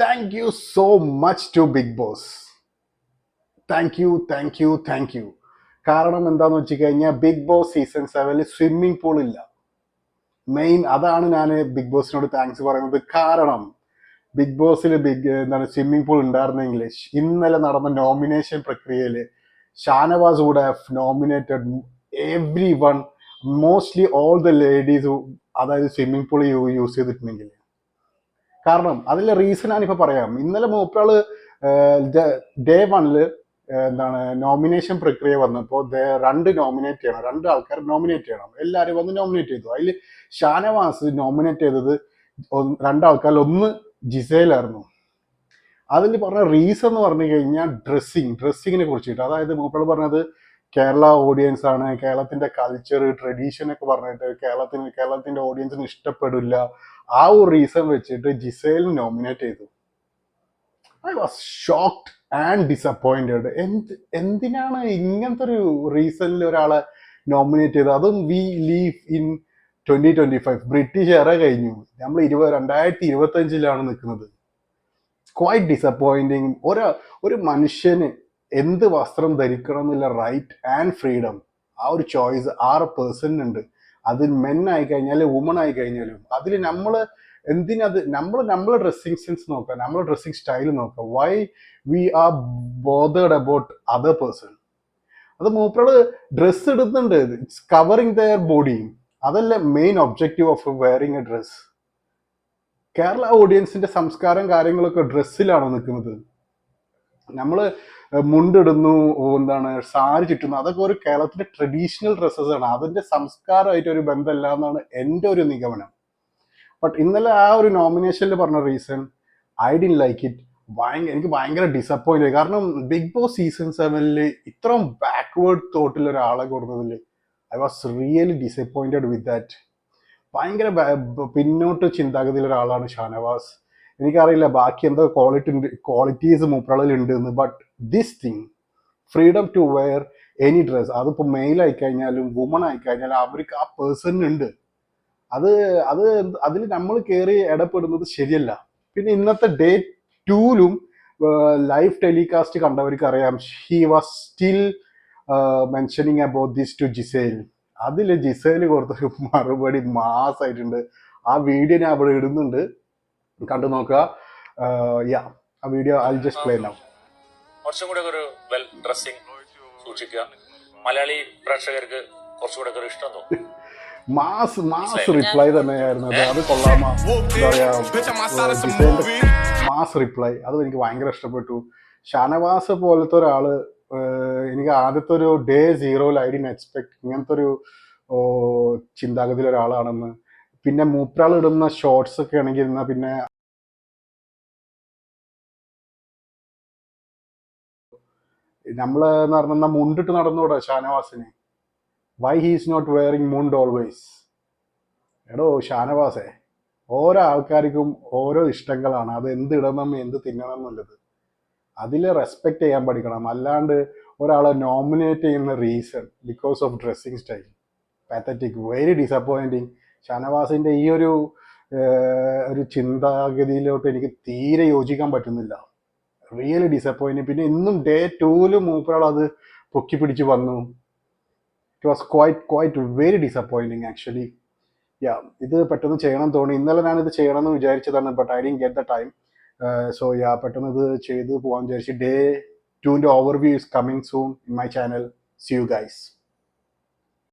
Thank you so much to Big Boss. Thank you. കാരണം എന്താന്ന് വെച്ച് കഴിഞ്ഞാൽ Big Boss season 7 swimming pool ഇല്ല. മെയിൻ അതാണ് ഞാൻ ബിഗ് ബോസിനോട് താങ്ക്സ് പറയുന്നത്. കാരണം ബിഗ് ബോസിൽ സ്വിമ്മിംഗ് പൂൾ ഉണ്ടായിരുന്നെങ്കിൽ ഇന്നലെ നടന്ന നോമിനേഷൻ പ്രക്രിയയിൽ Shanavas would have nominated everyone, mostly all the ladies, അതായത് സ്വിമ്മിംഗ് പൂൾ യൂസ് ചെയ്തിട്ടുണ്ടെങ്കിൽ. കാരണം അതിലെ റീസൺ ഞാനിപ്പോൾ പറയാം. ഇന്നലെ മൂപ്പരാള് ഡേ 1 നോമിനേഷൻ പ്രക്രിയ വന്നപ്പോൾ രണ്ട് ആൾക്കാർ നോമിനേറ്റ് ചെയ്യണം. എല്ലാവരും വന്ന് നോമിനേറ്റ് ചെയ്തു. അതിൽ ഷാനവാസ് നോമിനേറ്റ് ചെയ്തത് രണ്ടാൾക്കാരിൽ ഒന്ന് ജിസേലായിരുന്നു. അതിൽ പറഞ്ഞ റീസൺ എന്ന് പറഞ്ഞു കഴിഞ്ഞാൽ ഡ്രസ്സിങ്ങിനെ കുറിച്ചിട്ട്. അതായത് മൂപ്പർ പറഞ്ഞത് കേരള ഓഡിയൻസ് ആണ്, കേരളത്തിന്റെ കൾച്ചർ ട്രഡീഷൻ ഒക്കെ പറഞ്ഞിട്ട് കേരളത്തിന്റെ ഓഡിയൻസിന് ഇഷ്ടപ്പെടില്ല. ആ ഒരു റീസൺ വെച്ചിട്ട് ജിസേലിന് നോമിനേറ്റ് ചെയ്തു. I was shocked and disappointed. എന്തിനാണ് ഇങ്ങനത്തെ ഒരു റീസണിൽ ഒരാളെ നോമിനേറ്റ് ചെയ്തത്? അതും വി ലീവ് ഇൻ 2025. ബ്രിട്ടീഷ് എറ കഴിഞ്ഞു, നമ്മൾ 2025 നിൽക്കുന്നത്. Quite disappointing. ഒരു മനുഷ്യന് എന്ത് വസ്ത്രം ധരിക്കണം എന്നുള്ള റൈറ്റ് ആൻഡ് ഫ്രീഡം, ആ ഒരു ചോയ്സ് ആ പേഴ്സണിനുണ്ട്. അത് മെൻ ആയി കഴിഞ്ഞാലും വുമൺ ആയി കഴിഞ്ഞാലും. അതിൽ നമ്മളെ ഡ്രസ്സിങ് സെൻസ് നോക്കുക, നമ്മളെ ഡ്രസ്സിങ് സ്റ്റൈൽ നോക്കുക. Why we are bothered about other person? അത് മൂപ്പറോട് ഡ്രസ്സ് ഇടുന്നുണ്ട്, ഇറ്റ്സ് കവറിങ് ദെയർ ബോഡി. അതല്ല main objective of wearing a dress. Kerala ഓഡിയൻസിന്റെ സംസ്കാരം കാര്യങ്ങളൊക്കെ ഡ്രസ്സിലാണോ നിൽക്കുന്നത്? നമ്മള് മുണ്ടിടുന്നു, സാരി ചുറ്റുന്നു, അതൊക്കെ ഒരു കേരളത്തിന്റെ ട്രഡീഷണൽ ഡ്രസ്സസ് ആണ്. അതിന്റെ സംസ്കാരമായിട്ട് ഒരു ബന്ധമില്ല എന്നാണ് എൻ്റെ ഒരു നിഗമനം. ബട്ട് ഇന്നലെ ആ ഒരു നോമിനേഷനിൽ പറഞ്ഞ reason I didn't like it. എനിക്ക് ഭയങ്കര ഡിസപ്പോയിന്റ് ആയി. കാരണം ബിഗ് ബോസ് സീസൺ 7 ഇത്രയും ബാക്ക്വേർഡ് തോട്ടിൽ ഒരാളെ കൊടുത്തതിൽ I was really disappointed with that. ഭയങ്കര പിന്നോട്ട് ചിന്താഗതിയിൽ ഒരാളാണ് ഷാനവാസ്. എനിക്കറിയില്ല ബാക്കി എന്തോ ക്വാളിറ്റീസ് മൂപ്പറളിൽ ഉണ്ട് എന്ന്. But this thing, freedom to wear any dress, അതിപ്പോൾ മെയിൽ ആയിക്കഴിഞ്ഞാലും വുമൺ ആയിക്കഴിഞ്ഞാലും അവർക്ക് ആ പേഴ്സണിനുണ്ട്. അതിൽ നമ്മൾ കയറി ഇടപെടുന്നത് ശരിയല്ല. പിന്നെ ഇന്നത്തെ ഡേ 2 ലൈവ് ടെലികാസ്റ്റ് കണ്ടവർക്ക് അറിയാം, he was still mentioning about this to Gisele. അതിൽ ജിസേൽ കൊടുത്തൊരു മറുപടി മാസായിട്ടുണ്ട്. ആ വീഡിയോ ഞാൻ അവിടെ ഇടുന്നുണ്ട്, കണ്ടു നോക്കുക. ആ video I just play now. കുറച്ചും കൂടെ ഒരു വെൽ ഡ്രസ്സിംഗ് സൂക്ഷിക്കുക. മലയാളി പ്രേക്ഷകർക്ക് കുറച്ചുകൂടെ ഒരു ഇഷ്ടം തോന്നും. മാസ് റിപ്ലൈ തന്നെയായിരുന്നു അത് കൊള്ളാമ. എന്താ പറയാ, ജിസേലിന്റെ മാസ് റിപ്ലൈ അത് എനിക്ക് ഭയങ്കര ഇഷ്ടപ്പെട്ടു. ഷാനവാസ് പോലത്തെ ഒരാള് എനിക്ക് ആദ്യത്തെ ഒരു ഡേ 0 ഐ ഡിൻ എക്സ്പെക്ട് ഇങ്ങനത്തെ ഒരു ചിന്താഗതിയിൽ ഒരാളാണെന്ന്. പിന്നെ മൂപ്പരാൾ ഇടുന്ന ഷോർട്സ് ഒക്കെ ആണെങ്കിൽ എന്നാ പിന്നെ നമ്മളെന്ന് പറഞ്ഞ മുണ്ടിട്ട് നടന്നൂടെ ഷാനവാസിന്? വൈ ഹീസ് നോട്ട് വെയറിങ് മുണ്ട് ഓൾവേസ്? എടോ ഷാനവാസേ, ഓരോ ആൾക്കാർക്കും ഓരോ ഇഷ്ടങ്ങളാണ്. അത് എന്ത് ഇടണം എന്ത് തിന്നണം എന്നുള്ളത് അതിൽ റെസ്പെക്ട് ചെയ്യാൻ പഠിക്കണം. അല്ലാണ്ട് ഒരാളെ നോമിനേറ്റ് ചെയ്യുന്ന reason because of dressing style, pathetic, very disappointing. ഷാനവാസിന്റെ ഈ ഒരു ചിന്താഗതിയിലോട്ട് എനിക്ക് തീരെ യോജിക്കാൻ പറ്റുന്നില്ല. Really disappointing. പിന്നെ ഇന്നും ഡേ 2 മൂപ്പരാൾ അത് പൊക്കി പിടിച്ച് വന്നു. It was quite very disappointing actually. ഇത് പെട്ടെന്ന് ചെയ്യണം തോന്നി. ഇന്നലെ ഞാനിത് ചെയ്യണമെന്ന് വിചാരിച്ചതാണ്, but I didn't get the time. So പെട്ടെന്ന് ഇത് ചെയ്ത് പോകാൻ വിചാരിച്ചു. Day 2 overview is coming soon in my channel. See you guys.